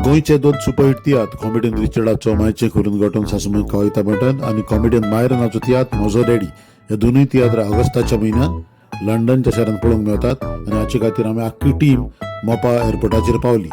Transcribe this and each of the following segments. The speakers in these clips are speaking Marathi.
गोंयचे दोन सुपरहिट तियात्र कॉमेडियन रिचर्डाचो मायचे करून गटोन सासूमाय कविता मटन आणि कॉमेडियन मायरनाचो तियात्र म्हजो डॅडी हे दोनूय तियात्र ऑगस्टाच्या म्हयन्यात लंडनच्या शारांत पळोवंक मेळटात आनी हाचे खातीर आमी आख्खी टीम मोपा एअरपोर्टाचेर पावली.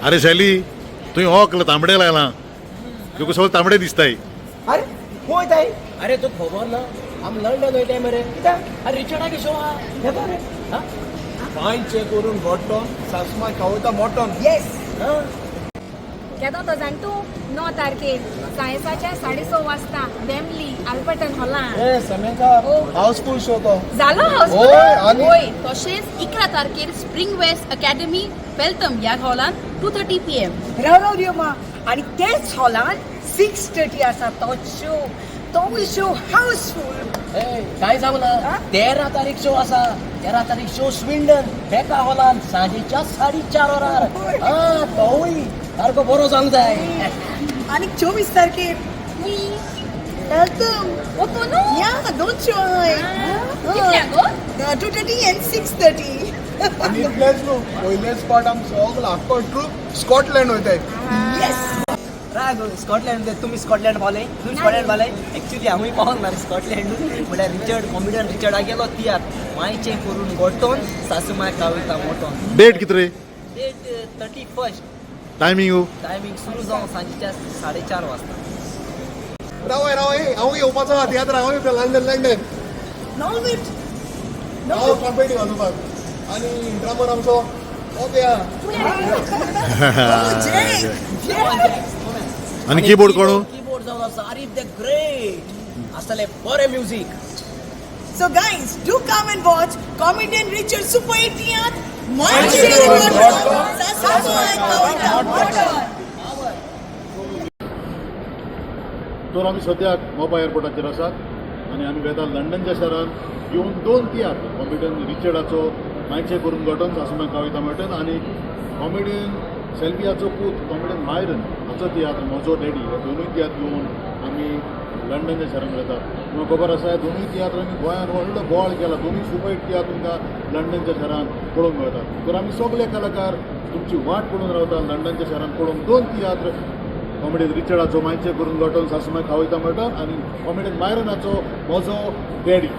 अरे शैली तुवें हो केलो तांबडे लायला तुका सगळे तांबडे दिसताय. अरे वयताय अरे तू खबर ना आम लंडन वयताय मरे अरे रिचर्डाक शो हा येता रे पांचशे करून घोटलो सासमा खावता मोटन येस केदो तो जाण तूं 9 तारखेर सायन्साच्या 6:30 वाजता वेम्बली आल्बर्टन हॉलांत समेका हाऊसफुल शो तो जालो हाऊसफुल होय तशेंच 11 तारखेर स्प्रिंग वेस्ट अकॅडमी वेलकम ह्या हॉलांत 2:30 PM. राव दियो मा आणि तेच हॉलांत 6:30 आसा तो शो हाऊसफुल. काय जावला 13 तारीख शो आसा 13 तारीख शो स्विंडन बेका हॉलांत सांजेच्या 4:30 वरार तोय सारको बरो जावंक जाय. आणि 24 तारखेर वेलकम ओतोनो या दोन शो आहे कितल्याक गो 2:30 and 6:30. आणि इतलेच न्हू पयले स्पॉट आमचो सगळो आख्खो ट्रूप स्कॉटलँड वयताय. येस राग स्कॉटलँड तुम्ही स्कॉटलँड पावले तुम्ही स्कॉटलँड पावले एक्चुअली हांवूय पावून ना स्कॉटलँड म्हळ्यार रिचर्ड कॉमेडियन रिचर्डा गेलो तियात्र मायचे करून गोटोन सासूमाय कावयता मोटोन. डेट कितें रे? डेट 31 टायमिंग टायमिंग सुरू जावन सांजेच्या 4:30 वाजता. रावय हांव येवपाचो आहा तियात्र हांव येवता लंडन नो वेट हांव कॉम्पेटी वाजोवपाक आनी ड्रामर आमचो ओके आणि कीबोर्ड कोण? कीबोर्ड जावन आसा आरिफ द ग्रेट आसतले बरे music. So guys, do come and watch comedian Richard Super 8 तर आमी सद्याक मोपा एअरपोर्टाचेर आसात आनी आमी वेता लंडनच्या शारांत येवन 2 तियात्र कॉमेडियन रिचर्डाचो मायचे करून गटन सासूमाय कविता मटन आनी कॉमेडियन सेल्वियाचो पूत कॉमेडियन मायरन हाचो तियात्र म्हजो डॅडी हे दोनूय तियात्र घेवन आमी लंडनच्या शारांत वतात. तुमकां खबर आसा दोनूय तियात्रांनी गोंयांत व्हडलो बोवाळ केला. दोनूय सुपरहिट तियात्र तुमकां लंडनच्या शारांत पळोवंक मेळटात. तर आमी सगळे कलाकार तुमची वाट पळोवन रावता लंडनच्या शारांत पळोवंक 2 तियात्र कॉमेडियन रिचर्डाचो मायचे करून गटन सासूमाय खावयता मटन आनी कॉमेडियन मायरनाचो म्हजो डॅडी.